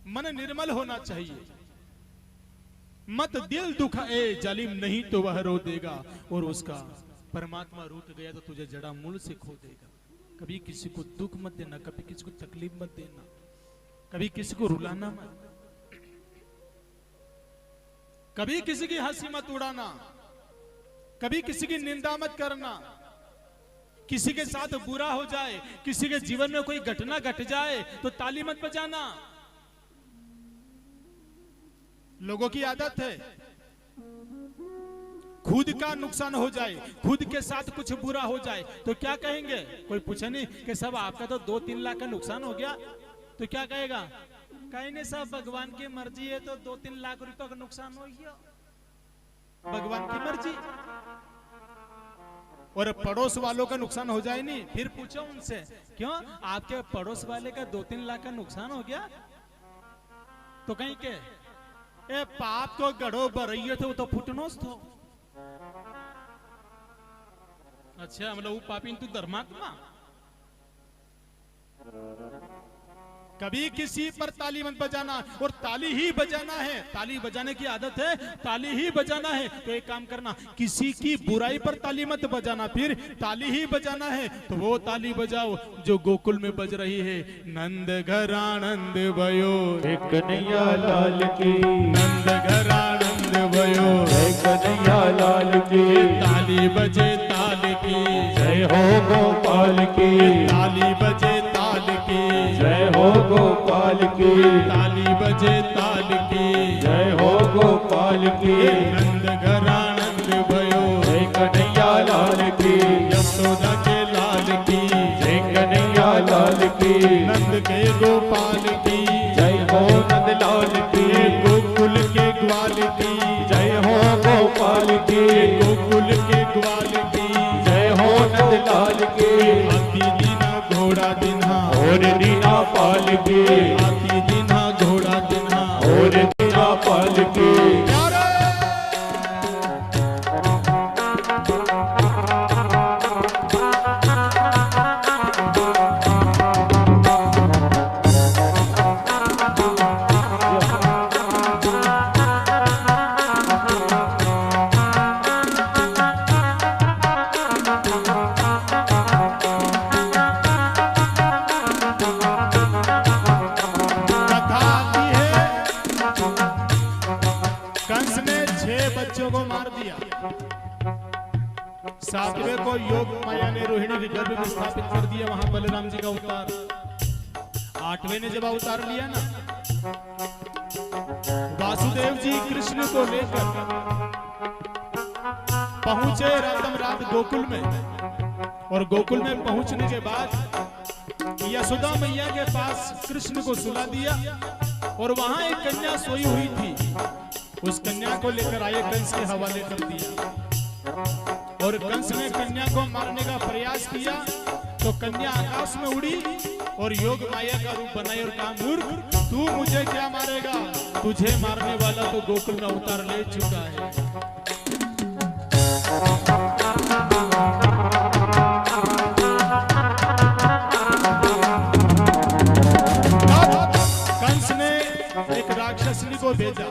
मन निर्मल होना चाहिए। मत दिल दुखाए जालिम, नहीं तो वह रो देगा, और उसका परमात्मा रूठ गया तो तुझे जड़ा मूल से खो देगा। कभी किसी को दुख मत देना, कभी किसी को तकलीफ मत देना, कभी किसी को रुलाना मत, कभी किसी की हंसी मत उड़ाना, कभी किसी की निंदा मत करना। किसी के साथ बुरा हो जाए, किसी के जीवन में कोई घटना घट जाए तो ताली मत बजाना। लोगों की आदत है, खुद का नुकसान हो जाए, खुद के साथ कुछ बुरा हो जाए तो क्या कहेंगे? कोई पूछे नहीं कि सब आपका तो 2-3 लाख का नुकसान हो गया, तो क्या कहेगा? कहीं नहीं, सब भगवान की मर्जी है, तो 2-3 लाख रुपए का नुकसान हो गया, भगवान की मर्जी। और पड़ोस वालों का नुकसान हो जाए नहीं, फिर पूछो उनसे, क्यों आपके पड़ोस वाले का 2-3 लाख का नुकसान हो गया? तो कहीं के ए पाप को गढ़ो बरइये थे, वो तो फुटनोस थो। अच्छा, मतलब वो पापी तू धर्मात्मा। कभी किसी पर ताली मत बजाना, और ताली ही बजाना है, ताली बजाने की आदत है, ताली ही बजाना है। तो एक काम करना, किसी की बुराई पर ताली मत बजाना, फिर ताली ही बजाना है तो वो ताली बजाओ जो गोकुल में बज रही है। नंद घर आनंद भयो, कन्हैया लाल की, नंद घर आनंद भयो, कन्हैया लाल की, ताली बजे ताल की, जय हो गोपाल की, ताली बजे ताल की, जय हो गोपाल की, ताली बजे ताल की, जय हो गोपाल की। नंद घर आनंद भयो, जय कन्हैया लाल की, यशोदा के लाल की, जय कन्हैया लाल की, नंद के गोपाल की, जय हो नंद लाल की, गोकुल के ग्वाल की, जय हो गोपाल की, गोकुल के ग्वाल की, जय हो नंद लाल की, हाथी दीना घोड़ा दिन्हा, और दीना पाल की, हाथी दीना घोड़ा दिन्हा, और दीना पाल की। कंस ने 6 बच्चों को मार दिया। 7वें को योग माया ने रोहिणी के गर्भ में स्थापित कर दिया, वहां बलराम जी का अवतार। 8वें ने जब अवतार लिया ना, वासुदेव जी कृष्ण को लेकर पहुंचे रातम रात गोकुल में, और गोकुल में पहुंचने के बाद यशोदा मैया के पास कृष्ण को सुला दिया, और वहां एक कन्या सोई हुई थी, उस कन्या को लेकर आए, कंस के हवाले कर दिया। और कंस ने कन्या को मारने का प्रयास किया तो कन्या आकाश में उड़ी और योग माया का रूप बनाई और कहा, मूर्ख तू मुझे क्या मारेगा, तुझे मारने वाला तो गोकुल में अवतार ले चुका है। कंस ने एक राक्षसनी को भेजा,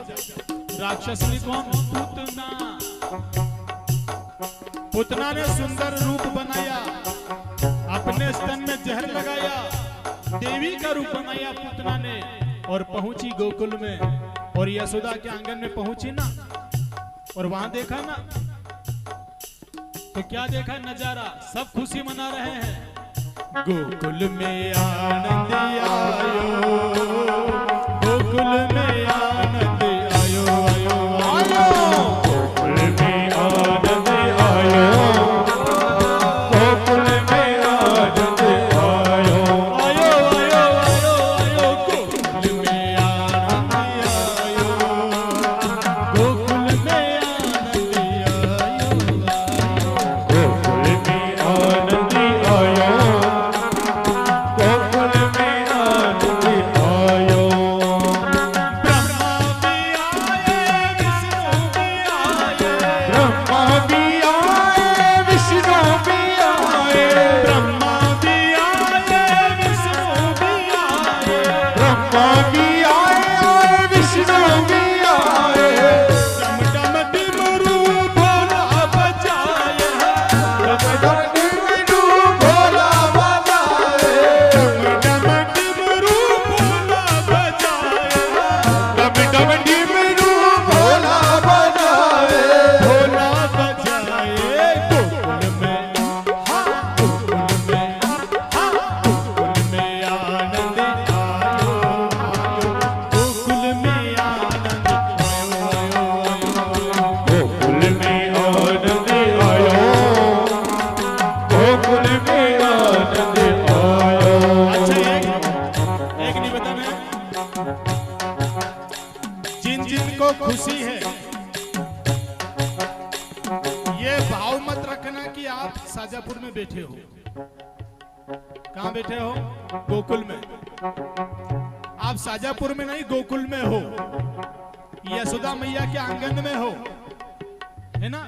राक्षसनी को पूतना। पूतना ने सुंदर रूप बनाया, अपने स्तन में जहर लगाया, देवी का रूप बनाया पूतना ने, और पहुंची गोकुल में, और यशोदा के आंगन में पहुंची ना, और वहां देखा ना तो क्या देखा नजारा, सब खुशी मना रहे हैं। गोकुल में आनंद आयो, गोकुल में आनंद आयो, आयो आयो, गोकुल में आनंद आयो, गोकुल में आनंद आयो, आयो आयो आयो आयो, गोकुल में आनंद आयो, गोकुल में आनंद आयो, गोकुल में आनंद आयो, गोकुल में आनंद जिन जिन को खुशी है, ये भाव मत रखना कि आप शाजापुर में बैठे हो। कहां बैठे हो? गोकुल में। आप शाजापुर में नहीं, गोकुल में हो, यशोदा मैया के आंगन में हो, है ना?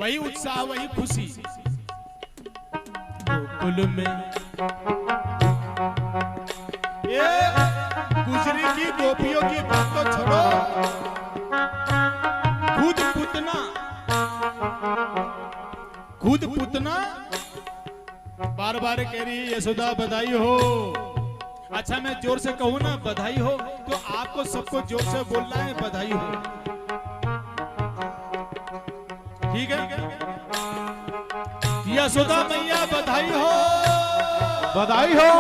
वही उत्साह, वही खुशी गोकुल में। ये गुजरी की गोपियों की बात तो छोड़ो, खुद पुतना बार बार कह रही है यशोदा बधाई हो। अच्छा मैं जोर से कहूँ ना बधाई हो, तो आपको सबको जोर से बोलना है बधाई हो, ठीक है? यशोदा मैया बधाई हो, बधाई हो।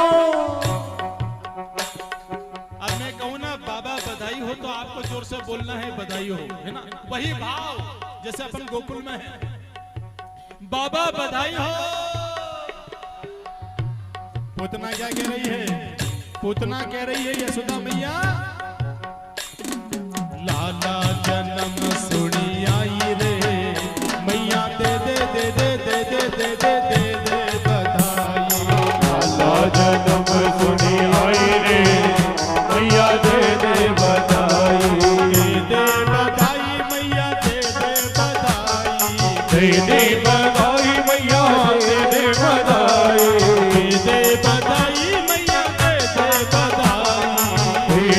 अब मैं कहूँ ना बाबा बधाई हो, तो आपको जोर से बोलना है बधाई हो, है ना? वही भाव जैसे अपन गोकुल में है, बाबा बधाई हो। पूतना क्या कह रही है? पूतना कह रही है यशोदा मैया, लाला जन्म सुनी आई रे, मैया दे दे दे दे दे दे दे दे दे दे बधाई। लाला जन्म सुनी आई रे, मैया दे दे बधाई। दे दे बधाई मैया दे दे बधाई। दे दे बधाई मैया दे दे बधाई। दे दे बधाई मैया दे दे बधाई। दे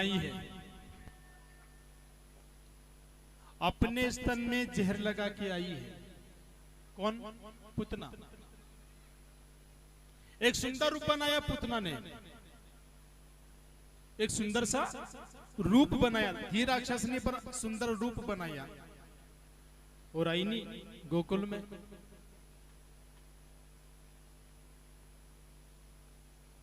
पुतनाई है, अपने स्तन में जहर लगा के आई है। कौन? पुतना। एक सुंदर रूप बनाया पुतना ने, एक सुंदर सा रूप बनाया, ही राक्षस ने पर सुंदर रूप बनाया और आई नहीं गोकुल में।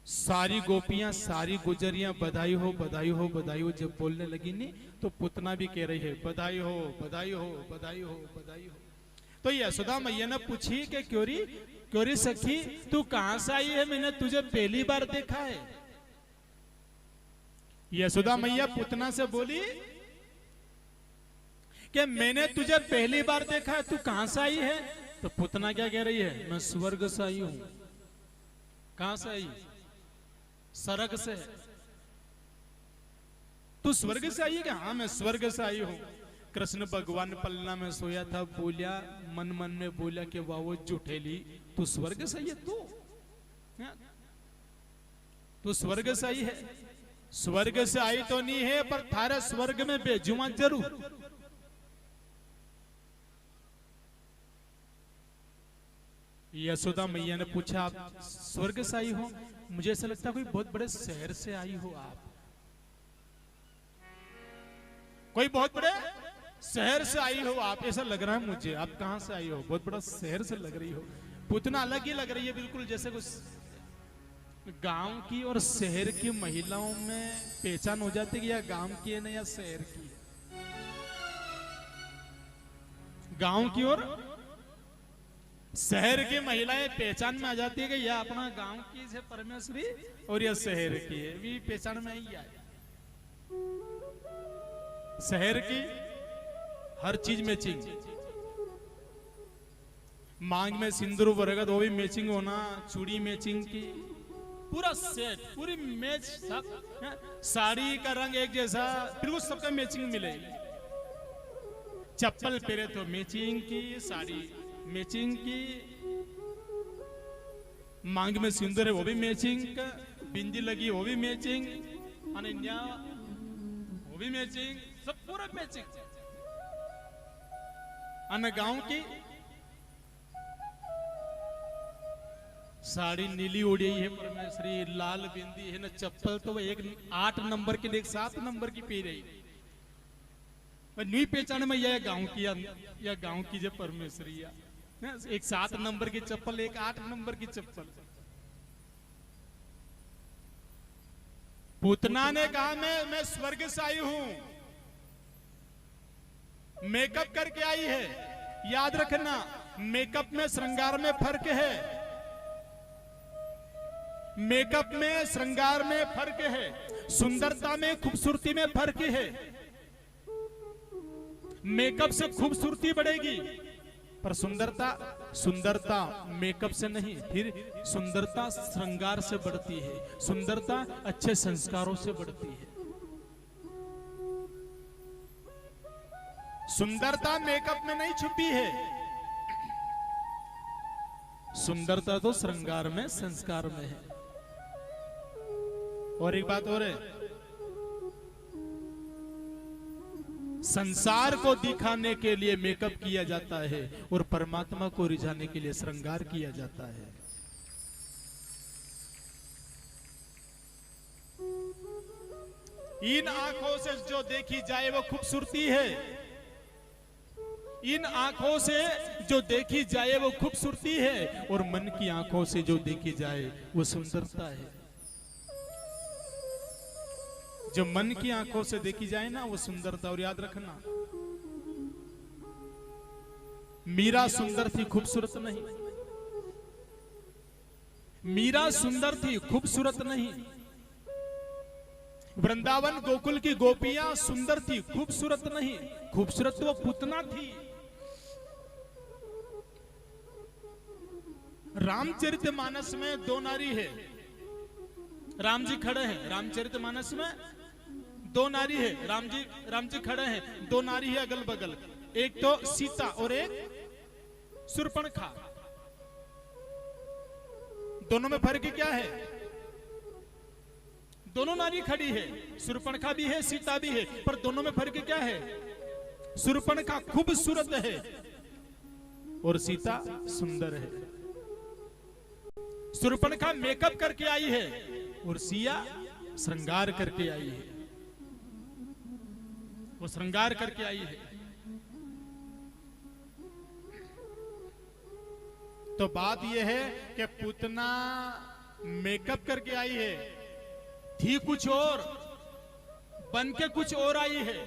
सारी गोपियां, सारी गुजरियां बधाई हो बधाई हो बधाई हो जब बोलने लगी नहीं, तो पुतना भी कह रही है बधाई हो बधाई हो बधाई हो बधाई हो। तो यशोदा मैया ने पूछी कि क्योरी सखी तू कहां से आई है, मैंने तुझे पहली बार देखा है। यशोदा मैया पुतना से बोली कि मैंने तुझे पहली बार देखा है, तू कहां से आई है? तो पुतना क्या कह रही है? मैं स्वर्ग से आई हूं। कहां से आई? स्वर्ग से। तू स्वर्ग से आई है? क्या? हाँ मैं स्वर्ग से आई हूं। कृष्ण भगवान पलना में सोया था, बोलिया मन मन में बोलिया कि वाह वो झूठेली, तू स्वर्ग से आई है? तू स्वर्ग से आई है? स्वर्ग से आई तो नहीं है, पर थारे स्वर्ग में भेजूंगा जरूर। यशोदा मैया ने पूछा आप स्वर्ग से आई हो? मुझे ऐसा लगता है कोई बहुत बड़े शहर से आई हो आप, कोई बहुत बड़े शहर से आई हो आप, ऐसा लग रहा है मुझे। आप कहां से आई हो? बहुत बड़ा शहर से लग रही हो। पुतना अलग ही लग रही है बिल्कुल, जैसे कुछ गांव की और शहर की महिलाओं में पहचान हो जाती है कि या गांव की है ना या शहर की। गांव की और शहर की महिलाएं पहचान में आ जाती है कि यह अपना गांव की है परमेश्वरी और यह शहर की है, भी पहचान में ही आए। शहर की हर चीज मैचिंग, मांग में सिंदूर बरगद वो भी मैचिंग होना, चूड़ी मैचिंग की, पूरा सेट पूरी मैच सब, साड़ी का रंग एक जैसा, बिल्कुल सबका मैचिंग मिलेगी। चप्पल पहने तो मैचिंग की, साड़ी मैचिंग की, मांग में सिंदूर है वो भी मैचिंग का, बिंदी लगी वो भी मैचिंग, अनन्या वो भी मैचिंग, सब पूरा मैचिंग। अन गांव की साड़ी नीली उड़ी है परमेश्वरी, लाल बिंदी है ना, चप्पल तो वो एक 8 नंबर की एक 7 नंबर की पी रही, नहीं पहचान में यह गांव की या गांव की जो परमेश्वरी, एक 7 नंबर की चप्पल, एक 8 नंबर की चप्पल। पूतना ने कहा मैं स्वर्ग से आई हूं, मेकअप करके आई है। याद रखना मेकअप में श्रृंगार में फर्क है, मेकअप में श्रृंगार में फर्क है, सुंदरता में खूबसूरती में फर्क है। मेकअप से खूबसूरती बढ़ेगी पर सुंदरता मेकअप से नहीं, फिर सुंदरता श्रृंगार से बढ़ती है, सुंदरता अच्छे संस्कारों से बढ़ती है। सुंदरता मेकअप में नहीं छुपी है, सुंदरता तो श्रृंगार में संस्कार में है। और एक बात और है, संसार को दिखाने के लिए मेकअप किया जाता है और परमात्मा को रिझाने के लिए श्रृंगार किया जाता है। इन आंखों से जो देखी जाए वो खूबसूरती है, इन आंखों से जो देखी जाए वो खूबसूरती है, और मन की आंखों से जो देखी जाए वो सुंदरता है। जो मन की आंखों से देखी जाए ना वो सुंदरता। और याद रखना मीरा सुंदर थी, खूबसूरत नहीं। मीरा सुंदर थी, खूबसूरत नहीं। वृंदावन गोकुल की गोपियां सुंदर थी, खूबसूरत नहीं। खूबसूरत वो पुतना थी। रामचरितमानस में 2 नारी है, राम जी खड़े हैं। रामचरितमानस में 2 नारी है, राम जी खड़े हैं, 2 नारी है अगल बगल, एक तो सीता और एक शूर्पणखा। दोनों में फर्क क्या है? दोनों नारी खड़ी है, शूर्पणखा भी है, सीता भी है, पर दोनों में फर्क क्या है? शूर्पणखा खूबसूरत है और सीता सुंदर है। शूर्पणखा मेकअप करके आई है और सिया श्रृंगार करके आई है, वो श्रृंगार करके आई है। तो बात यह है कि पूतना मेकअप करके आई है, थी कुछ और, बन के कुछ और आई है।